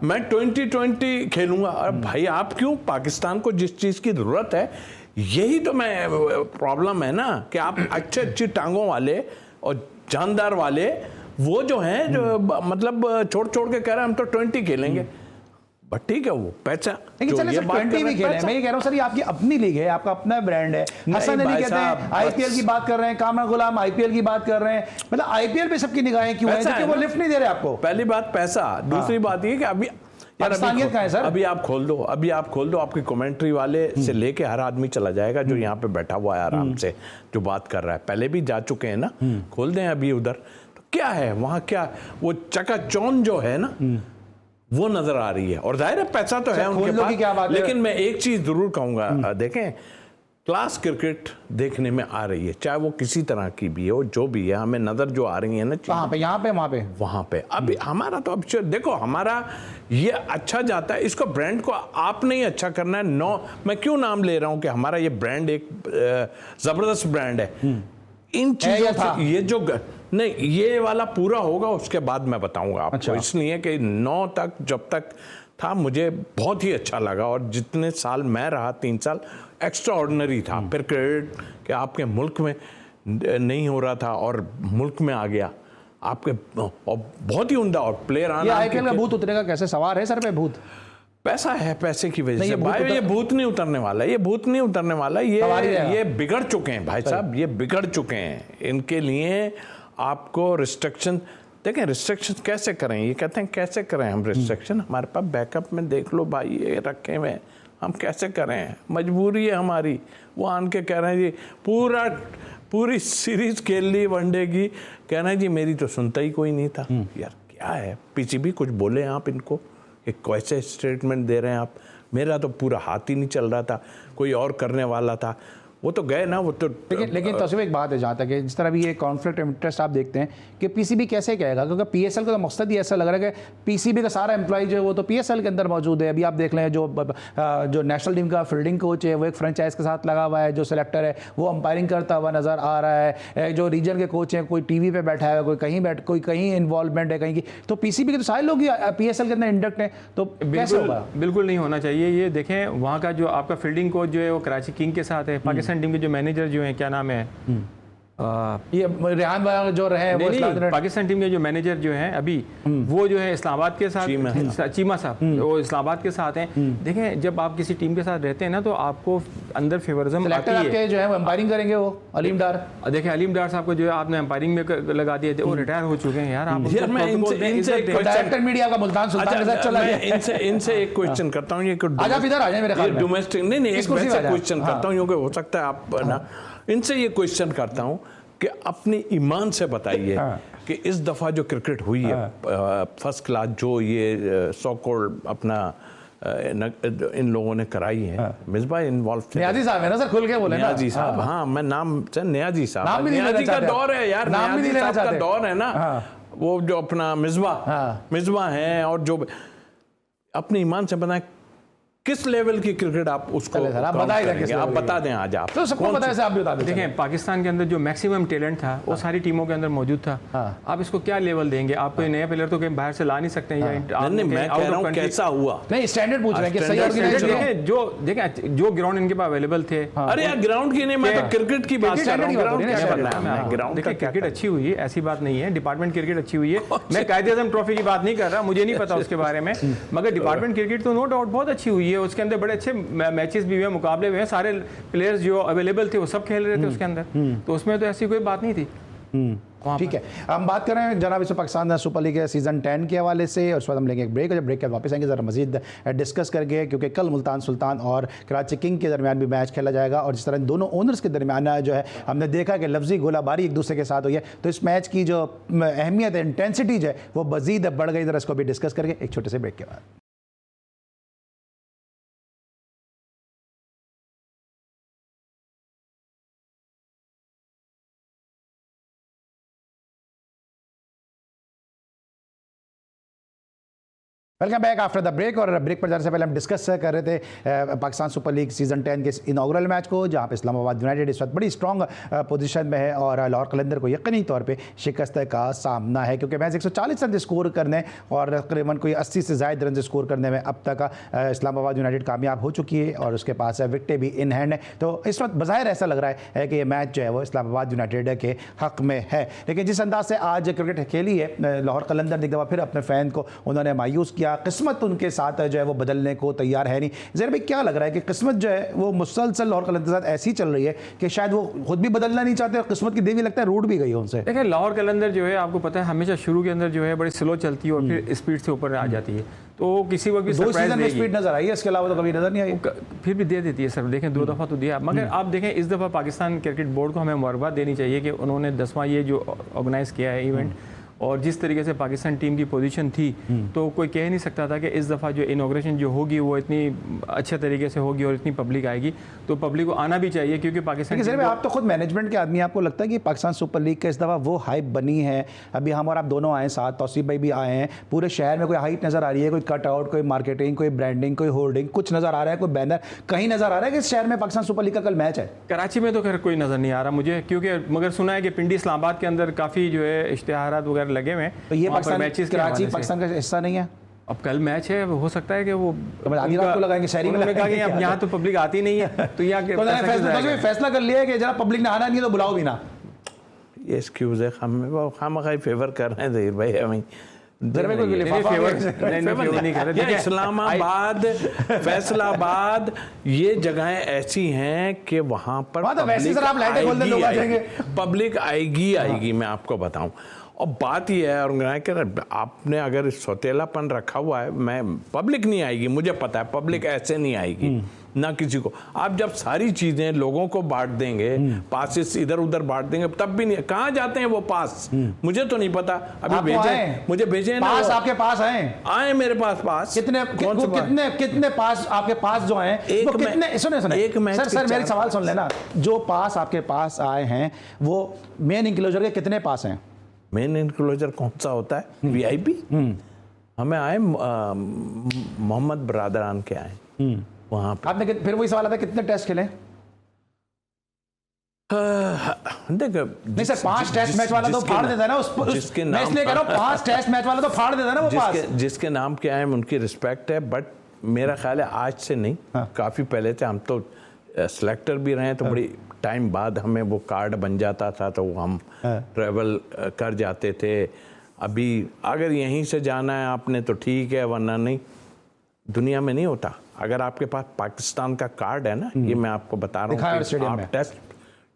मैं 2020 खेलूंगा। और भाई आप क्यों? पाकिस्तान को जिस चीज की जरूरत है, यही तो मैं प्रॉब्लम है ना कि आप अच्छी टांगों वाले और जानदार वाले वो जो हैं, जो मतलब छोड़ के कह रहे हैं हम तो 20 खेलेंगे। बट ठीक है, वो पैसा लेकिन चले सर 20 भी खेले। मैं ये कह रहा हूँ सर, ये आपकी अपनी लीग है, आपका अपना ब्रांड है। हसन अली कहते हैं IPL की बात कर रहे हैं, कामरान गुलाम IPL की बात कर रहे हैं। मतलब IPL पे सबकी निगाहें क्यों हैं? क्योंकि वो लिफ्ट नहीं दे रहे आपको। पहली बात पैसा, दूसरी बात ये कि अभी पाकिस्तानियत का है सर। अभी आप खोल दो, आपकी कमेंट्री वाले से लेके हर आदमी चला जाएगा जो यहाँ पे बैठा हुआ है आराम से, जो बात कर रहा है। पहले भी जा चुके हैं ना, खोल दें अभी उधर। तो क्या है वहाँ, क्या वो चकाचौंध जो है ना वो नजर आ रही है। और जाहिर है पैसा तो है उनके पास, क्या बात लेकिन मैं एक चीज जरूर कहूंगा, देखें क्लास क्रिकेट देखने में आ रही है, चाहे वो किसी तरह की भी हो, जो भी है, हमें नजर जो आ रही है ना, वहाँ पे अभी हमारा तो अब देखो, हमारा ये अच्छा जाता है, इसको ब्रांड को आपने ही अच्छा करना है। मैं क्यों नाम ले रहा हूँ कि हमारा ये ब्रांड एक जबरदस्त ब्रांड है। इन चीजों से ये जो नहीं, ये वाला पूरा होगा उसके बाद मैं बताऊंगा आपको। अच्छा। इसलिए कि 9 तक जब तक था मुझे बहुत ही अच्छा लगा, और जितने साल मैं रहा 3 साल एक्स्ट्रा ऑर्डिनरी था। फिर क्रेडिट कि आपके मुल्क में नहीं हो रहा था और मुल्क में आ गया आपके, और बहुत ही उमदा और प्लेयर आना। IPL का भूत उतरेगा कैसे? सवार है सर पे भूत? पैसा है, पैसे की वजह से भाई ये भूत नहीं उतरने वाला, ये भूत नहीं उतरने वाला। ये बिगड़ चुके हैं भाई साहब, ये बिगड़ चुके हैं। इनके लिए आपको रिस्ट्रिक्शन, देखें रिस्ट्रिक्शन कैसे करें? ये कहते हैं कैसे करें हम रिस्ट्रिक्शन? हमारे पास बैकअप में देख लो भाई, ये रखे हुए हैं, हम कैसे करें? मजबूरी है हमारी। वो आन के कह रहे हैं जी पूरी सीरीज खेल ली वनडे की, कह रहे हैं जी मेरी तो सुनता ही कोई नहीं था। यार क्या है? PCB कुछ बोले आप इनको, एक कैसे स्टेटमेंट दे रहे हैं आप? मेरा तो पूरा हाथ ही नहीं चल रहा था, कोई और करने वाला था, वो तो गए ना, वो तो। लेकिन तस्वीर एक बात है, जहाँ तक है जिस तरह भी ये कॉन्फ्लिक्ट ऑफ इंटरेस्ट आप देखते हैं कि PCB कैसे कहेगा, क्योंकि PSL का तो मकसद ही ऐसा लग रहा है कि PCB का सारा एम्प्लॉय जो है वो तो PSL के अंदर मौजूद है। अभी आप देख लें जो नेशनल टीम का फील्डिंग कोच है वो एक फ्रेंचाइज के साथ लगा हुआ है, जो सिलेक्टर है वो अंपायरिंग करता हुआ नजर आ रहा है, जो रीजन के कोच हैं कोई TV पे बैठा है, कोई कहीं इन्वॉल्वमेंट है कहीं की। तो PCB के तो सारे लोग ही PSL के अंदर इंडक्ट हैं, तो कैसे होगा? बिल्कुल नहीं होना चाहिए। ये देखें, वहाँ का जो आपका फील्डिंग कोच जो है वो कराची किंग के साथ है, पाकिस्तान टीम के जो मैनेजर जो है, क्या नाम है, ये रेहान भाई जो रहे वो नहीं, पाकिस्तान टीम के जो मैनेजर जो हैं अभी वो जो है इस्लामाबाद के साथ चीमा साहब वो इस्लामाबाद के साथ हैं। देखें जब आप किसी टीम के साथ रहते हैं ना तो आपको अंदर फेवरिज्म आती है। आपके जो है वो एम्पायरिंग करेंगे वो अलीम डार। देखिए अलीम डार साहब को जो है आपने एम्पायरिंग में लगा दिए थे, वो रिटायर हो चुके हैं यार। आप डायरेक्टर मीडिया का मुल्तान सुल्तान के साथ चला गया। इनसे एक क्वेश्चन करता हूँ, ये आज आप इधर आ जाए मेरे ख्याल में डोमेस्टिक नहीं एक क्वेश्चन करता हूँ क्योंकि हो सकता है आप ना इनसे ये क्वेश्चन करता हूँ कि अपनी ईमान से बताइए कि इस दफ़ा जो क्रिकेट हुई है फर्स्ट क्लास जो ये सो कॉल्ड अपना इन लोगों ने कराई है, मिसबा इन्वॉल्व थे। नियाजी साहब है ना सर, खुल के बोले ना। नियाजी साहब, हाँ मैं नाम से नियाजी साहब, नियाजी का दौर है यार, नियाजी साहब का दौर है ना। वो जो अपना मिसबा है और जो अपनी ईमान से बनाए किस लेवल की क्रिकेट आप उसको आप बता दें आज आप तो सबको पता है, आप भी बता दें। देखें पाकिस्तान के अंदर जो मैक्सिमम टैलेंट था वो सारी टीमों के अंदर मौजूद था। आप इसको क्या लेवल देंगे? आप कोई नया प्लेयर तो कहीं बाहर से ला नहीं सकते हैं। मैं कह रहा हूं कैसा हुआ, नहीं स्टैंडर्ड पूछ रहे हैं कि सही ऑर्गेनाइजेशन जो देखें जो ग्राउंड इनके पास अवेलेबल थे। अरे यार ग्राउंड की नहीं, मैं तो क्रिकेट की बात कर रहा हूं। ग्राउंड देखिए क्रिकेट अच्छी हुई है, ऐसी बात नहीं है। डिपार्टमेंट क्रिकेट अच्छी हुई है। मैं कायदे-ए-आज़म ट्रॉफी की बात नहीं कर रहा, मुझे नहीं पता उसके बारे में, मगर डिपार्टमेंट क्रिकेट तो नो डाउट बहुत अच्छी हुई है। उसके अंदर बड़े अच्छे मैचेस भी हुए, मुकाबले हुए हैं, सारे प्लेयर्स जो अवेलेबल थे वो सब खेल रहे थे उसके अंदर, तो उसमें तो ऐसी कोई बात नहीं थी। ठीक है, हम बात कर रहे हैं जनाब इस पाकिस्तान सुपर लीग के सीज़न 10 के हवाले से, और उस बाद हम लेंगे एक ब्रेक, और जब ब्रेक के वापस आएंगे ज़रा मजीद डिस्कस करके, क्योंकि कल मुल्तान सुल्तान और कराची किंग के दरमियान भी मैच खेला जाएगा, और जिस तरह दोनों ओनर्स के दरमियान जो है हमने देखा कि लफ्जी गोलाबारी एक दूसरे के साथ हुई है, तो इस मैच की जो अहमियत है, इंटेंसिटी जो है वो मजीद बढ़ गई। ज़रा इसको भी डिस्कस करके एक छोटे से ब्रेक के बाद। Welcome back after the break, और ब्रेक पर जाने से पहले हम डिस्कस कर रहे थे पाकिस्तान सुपर लीग सीज़न 10 के इनॉग्रल मैच को, जहां पे इस्लामाबाद यूनाइटेड इस वक्त बड़ी स्ट्रॉन्ग पोजीशन में है और लाहौर कलंदर को यकीनी तौर पे शिकस्त का सामना है, क्योंकि मैच 140 रन स्कोर करने और तकरीबन कोई 80 से ज़ायद रन स्कोर करने में अब तक इस्लामाबाद यूनाइटेड कामयाब हो चुकी है और उसके पास विकटें भी इन हैंड है। तो इस वक्त बज़ाहिर ऐसा लग रहा है कि ये मैच जो है वो इस्लामाबाद यूनाइटेड के हक़ में है, लेकिन जिस अंदाज से आज क्रिकेट खेली है लाहौर कलंदर ने, एक दफ़ा फिर अपने फ़ैन को उन्होंने मायूस किया। किस्मत उनके साथ जो है वो बदलने को तैयार है नहीं। ज़रा भाई क्या लग रहा है कि किस्मत जो है वो मुसलसल लाहौर कलंदर के साथ ऐसी चल रही है कि शायद वो खुद भी बदलना नहीं चाहते और किस्मत की देवी लगता है रूट भी गई है उनसे। देखिए लाहौर कलंदर जो है आपको पता है हमेशा शुरू के अंदर जो है बड़ी स्लो चलती है और फिर स्पीड से ऊपर आ जाती है, तो किसी वक्त भी सरप्राइज में स्पीड नजर आई है, इसके अलावा तो कभी नजर नहीं आई। फिर भी दे देती है सर, देखें 2 दफ़ा तो दिया, मगर आप देखें इस दफ़ा पाकिस्तान क्रिकेट बोर्ड को हमें मुबारकबाद देनी चाहिए कि उन्होंने 10वां ये जो ऑर्गेनाइज़ किया है इवेंट, और जिस तरीके से पाकिस्तान टीम की पोजीशन थी तो कोई कह नहीं सकता था कि इस दफ़ा जो इनॉग्रेशन जो होगी वो इतनी अच्छे तरीके से होगी और इतनी पब्लिक आएगी, तो पब्लिक को आना भी चाहिए क्योंकि पाकिस्तान सर आप तो खुद मैनेजमेंट के आदमी, आपको लगता है कि पाकिस्तान सुपर लीग का इस दफ़ा वो हाइप बनी है? अभी हम और आप दोनों आए साथ, तौसीफ भाई भी आए हैं, पूरे शहर में कोई हाइप नज़र आ रही है? कोई कट आउट, कोई मार्केटिंग, कोई ब्रांडिंग, कोई होर्डिंग, कुछ नज़र आ रहा है? कोई बैनर कहीं नज़र आ रहा है कि इस शहर में पाकिस्तान सुपर लीग का कल मैच है? कराची में तो खैर कोई नज़र नहीं आ रहा मुझे, क्योंकि मगर सुना है कि पिंडी इस्लामाबाद के अंदर काफ़ी जो है इश्तिहारात वगैरह लगे हुए हैं। तो ये पाकिस्तान कराची पाकिस्तान का हिस्सा नहीं है? अब कल मैच है, हो सकता है कि वो आधी रात को लगाएंगे शहरी में, कहा कि अब यहाँ तो पब्लिक आती नहीं है, तो यहाँ फैसला कर लिया है कि जरा पब्लिक ने आना नहीं है तो बुलाओ भी ना। ये एक्सक्यूज है, हम फेवर कर रहे हैं ज़हीर भाई, हमें इस्लामाबाद, फैसलाबाद, ये जगहें ऐसी हैं कि वहाँ पर पब्लिक आएगी, मैं आपको बताऊं। और बात यह है, और कि आपने अगर सौतेलापन रखा हुआ है, मैं पब्लिक नहीं आएगी, मुझे पता है पब्लिक ऐसे नहीं आएगी ना किसी को। आप जब सारी चीजें लोगों को बांट देंगे, पासेस इधर उधर बांट देंगे, तब भी नहीं, कहाँ जाते हैं वो पास, मुझे तो नहीं पता। अभी भेजे, मुझे भेजे ना पास, आपके पास आए मेरे पास कितने कितने पास आपके पास जो हैं, कितने? सुने एक मैच सर मेरी सवाल सुन लेना, जो पास आपके पास आए हैं वो मेन इंक्लोजर के कितने पास हैं? मेन इंक्लोजर कौन सा होता है? वीआईपी। हमें आए मोहम्मद बरादरान के आए वहां पे। आपने फिर वही सवाल आता है कितने टेस्ट खेले? देखो नहीं सर, 5 टेस्ट मैच वाला तो फाड़ देता है ना उसके नाम, मैं इसलिए कह रहा हूं 5 टेस्ट मैच वाला तो फाड़ देता है ना वो पास। जिसके नाम के आए उनकी रिस्पेक्ट है, बट मेरा ख्याल है आज से नहीं, काफी पहले से हम तो सिलेक्टर भी रहे हैं, तो बड़ी टाइम बाद हमें वो कार्ड बन जाता था तो हम ट्रैवल कर जाते थे। अभी अगर यहीं से जाना है आपने तो ठीक है, वरना नहीं, दुनिया में नहीं होता। अगर आपके पास पाकिस्तान का कार्ड है ना, ये मैं आपको बता रहा हूँ कि आप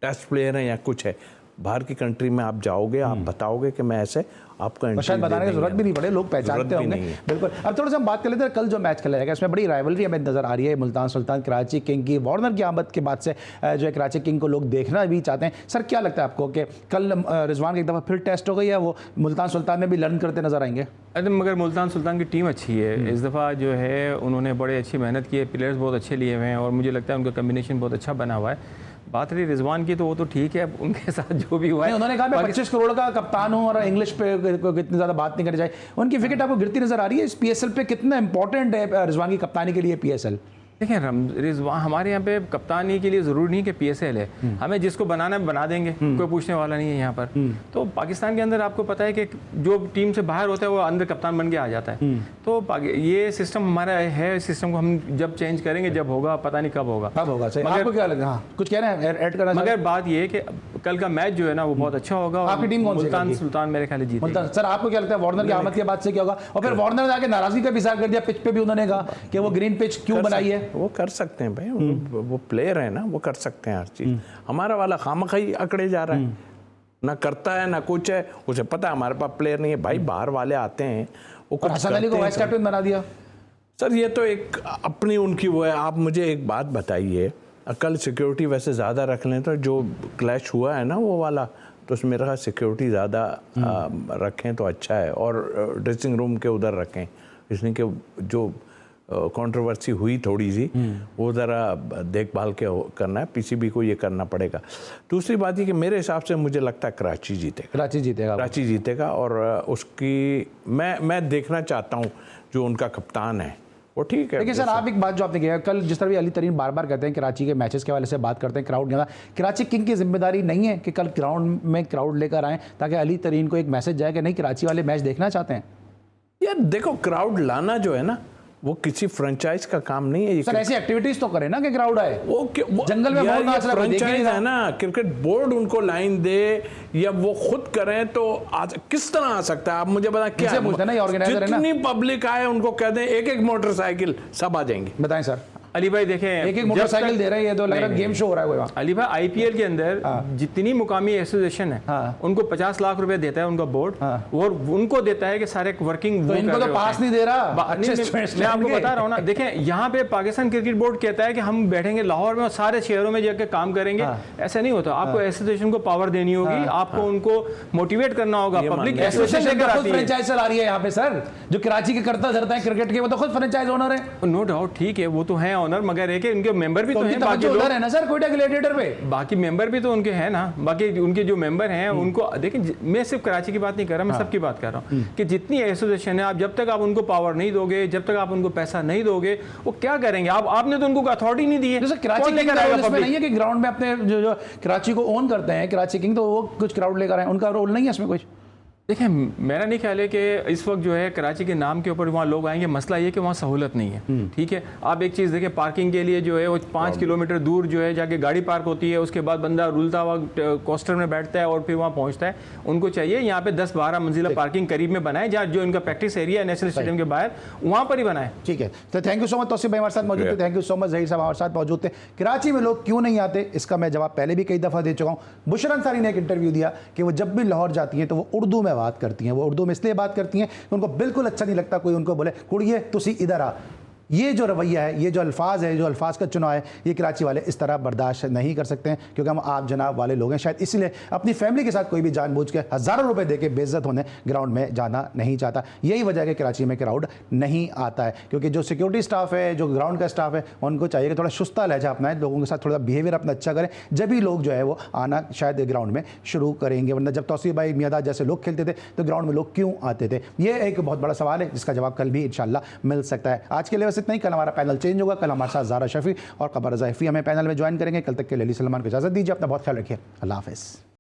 टेस्ट प्लेयर हैं या कुछ है, बाहर की कंट्री में आप जाओगे, आप बताओगे कि मैं ऐसे, आपको शायद बताने की जरूरत भी नहीं पड़े, लोग पहचानते होंगे। बिल्कुल। अब थोड़ा सा हम बात कर लेते हैं कल जो मैच खेला जाएगा, इसमें बड़ी राइवलरी हमें नजर आ रही है मुल्तान सुल्तान कराची किंग की। वार्नर की आमद के बाद से जो है कराची किंग को लोग देखना भी चाहते हैं। सर क्या लगता है आपको कि कल रिजवान की एक दफ़ा फिर टेस्ट हो गई है, वो मुल्तान सुल्तान में भी लर्न करते नजर आएंगे? मगर मुल्तान सुल्तान की टीम अच्छी है, इस दफ़ा जो है उन्होंने बड़े अच्छी मेहनत की है, प्लेयर्स बहुत अच्छे लिए हुए हैं और मुझे लगता है उनका कम्बिनेशन बहुत अच्छा बना हुआ है। बात रही रिजवान की तो वो तो ठीक है, उनके साथ जो भी हुआ है, उन्होंने कहा मैं 25 करोड़ का कप्तान हूं और इंग्लिश पे इतनी ज़्यादा बात नहीं करनी चाहिए। उनकी विकेट आपको गिरती नजर आ रही है इस PSL पे, कितना इंपॉर्टेंट है रिजवान की कप्तानी के लिए PSL? देखिए रिजवान हमारे यहाँ पे कप्तानी के लिए ज़रूरी नहीं कि PSL है, हमें जिसको बनाना है बना देंगे, कोई पूछने वाला नहीं है यहाँ पर। तो पाकिस्तान के अंदर आपको पता है कि जो टीम से बाहर होता है वो अंदर कप्तान बन के आ जाता है। तो ये सिस्टम हमारा है, इस सिस्टम को हम जब चेंज करेंगे, जब होगा पता नहीं कब होगा। सही। आपको क्या लगता है? हाँ, कुछ कहना है, ऐड करना? मगर बात ये है कि कल का मैच जो है ना वो बहुत अच्छा होगा। आपकी टीम कौन सी? मुल्तान सुल्तान मेरे ख्याल जीतेगी। सर आपको क्या लगता है वार्नर की आमद के बाद से क्या होगा? और फिर वार्नर ने आके नाराजगी का इज़हार कर दिया, पिच पे भी उन्होंने कहा कि वो ग्रीन पिच क्यों बनाई है। वो कर सकते हैं भाई, वो प्लेयर है ना, वो कर सकते हैं हर चीज। हमारा वाला खामखाई अकड़े जा रहा है, ना करता है ना कुछ है, उसे पता है हमारे पास प्लेयर नहीं है भाई। बाहर वाले आते हैं, वो कुछ हसन अली को वाइस कैप्टन बना दिया। सर ये तो एक अपनी उनकी वो है। आप मुझे एक बात बताइए, कल सिक्योरिटी वैसे ज़्यादा रख लें तो जो क्लैश हुआ है ना वो वाला, तो उसमें मेरा सिक्योरिटी ज़्यादा रखें तो अच्छा है, और ड्रेसिंग रूम के उधर रखें, इसलिए कि जो कंट्रोवर्सी हुई थोड़ी सी, वो ज़रा देखभाल के करना है। PCB को ये करना पड़ेगा। दूसरी बात ये कि मेरे हिसाब से मुझे लगता है कराची जीतेगा और उसकी मैं देखना चाहता हूँ जो उनका कप्तान है वो ठीक है। देखिए सर, आप एक बात जो आपने किया कल, जिस तरह भी अली तरीन बार बार कहते हैं कराची के मैचेस के हवाले से बात करते हैं, क्राउड ज़्यादा, कराची किंग की जिम्मेदारी नहीं है कि कल ग्राउंड में क्राउड लेकर आएँ ताकि अली तरीन को एक मैसेज जाए कि नहीं कराची वाले मैच देखना चाहते हैं? यार देखो, क्राउड लाना जो है ना वो किसी फ्रेंचाइज का काम नहीं है। सर ऐसी एक्टिविटीज तो करें ना कि क्राउड आए। वो जंगल में बहुत फ्रेंचाइज है ना, क्रिकेट बोर्ड उनको लाइन दे या वो खुद करें तो किस तरह आ सकता है? आप मुझे बता, क्या जितनी पब्लिक आए उनको कह दें एक मोटरसाइकिल, सब आ जाएंगे। बताएं सर। अली भाई देखें, एक मोटरसाइकिल दे रहे हैं, तो लग रहा है गेम शो हो रहा है कोई। अली भाई IPL के अंदर जितनी मुकामी एसोसिएशन है उनको 50 लाख रुपए देता है उनका बोर्ड, और उनको देता है कि सारे वर्किंग। तो इनको तो पास नहीं दे रहा। मैं आपको बता रहा हूँ ना, देखें यहाँ पे पाकिस्तान क्रिकेट बोर्ड कहता है कि हम बैठेंगे लाहौर में और सारे शहरों में जाकर काम करेंगे, ऐसा नहीं होता। आपको एसोसिएशन को पावर देनी होगी, आपको उनको मोटिवेट करना होगा। पब्लिक एसोसिएशन फ्रेंचाइज चला रही है यहाँ पे सर, जो कराची के करता धरता है क्रिकेट के, वो तो खुद फ्रेंचाइज ओनर है। नो डाउट, ठीक है, वो तो है ओनर, मगर एक उनके मेंबर भी तो हैं, बाकी लोग है ना सर कोयटा ग्लैडिएटर पे, बाकी मेंबर भी तो उनके हैं ना। बाकी उनके जो मेंबर हैं उनको देखें, मैं सिर्फ कराची की बात नहीं कर रहा, मैं सबकी बात कर रहा हूँ कि जितनी एसोसिएशन है, आप जब तक आप उनको पावर नहीं दोगे, जब तक आप उनको पैसा नहीं दोगे, वो क्या करेंगे? आपने तो उनको अथॉरिटी नहीं दी है। कराची किंग नहीं है कि ग्राउंड में अपने जो कराची को ओन करते हैं कराची किंग, तो वो कुछ क्राउड लेकर आए, उनका रोल नहीं है इसमें कुछ। देखिए, मेरा नहीं ख्याल है कि इस वक्त जो है कराची के नाम के ऊपर वहाँ लोग आएंगे। मसला ये कि वहाँ सहूलत नहीं है, ठीक है। आप एक चीज़ देखें, पार्किंग के लिए जो है वो 5 किलोमीटर दूर जो है जाके गाड़ी पार्क होती है, उसके बाद बंदा रुलता हुआ कोस्टर में बैठता है और फिर वहाँ पहुँचता है। उनको चाहिए यहाँ पे 10-12 मंजिला पार्किंग करीब में बनाए, जहाँ जो इनका प्रैक्टिस एरिया है नेशनल स्टेडियम के बाहर, वहाँ पर ही बनाए। ठीक है, तो thank you so much Tauseef भाई हमारे साथ मौजूद थे। Thank you so much Zaheer साहब हमारे साथ मौजूद थे। कराची में लोग क्यों नहीं आते, इसका मैं जवाब पहले भी कई दफ़ा दे चुका हूँ। बुशरा अंसारी ने एक इंटरव्यू दिया कि वो जब भी लाहौर जाती हैं तो वो उर्दू में बात करती हैं। वो उर्दू में इसलिए बात करती हैं कि उनको बिल्कुल अच्छा नहीं लगता कोई उनको बोले कुड़िए तुसी इधर आ। ये जो रवैया है, ये जो अल्फाज है, जो अल्फाज का चुनाव है, ये कराची वाले इस तरह बर्दाश्त नहीं कर सकते हैं, क्योंकि हम आप जनाब वाले लोग हैं। शायद इसलिए अपनी फैमिली के साथ कोई भी जानबूझ के हज़ारों रुपए देके बेइज्जत होने ग्राउंड में जाना नहीं चाहता। यही वजह है कि कराची में क्राउड नहीं आता है, क्योंकि जो सिक्योरिटी स्टाफ है, जो ग्राउंड का स्टाफ है, उनको चाहिए कि थोड़ा शुस्ता लहजा अपनाएं, लोगों के साथ थोड़ा बिहेवियर अपना अच्छा करें, जब भी लोग जो है वो आना शायद ग्राउंड में शुरू करेंगे। वरना जब तौसीफ भाई मियादाद जैसे लोग खेलते थे तो ग्राउंड में लोग क्यों आते थे? ये एक बहुत बड़ा सवाल है जिसका जवाब कल भी इंशाल्लाह मिल सकता है। आज के लिए बस इतना ही। कल हमारा पैनल चेंज होगा। कल हमारे साथ ज़ारा शफी और कबर रज़ा हफ़ी हमें पैनल में ज्वाइन करेंगे। कल तक के लिए अली सलमान को इजाज़त दीजिए। अपना बहुत ख्याल रखिए। अल्लाह हाफ़िज़।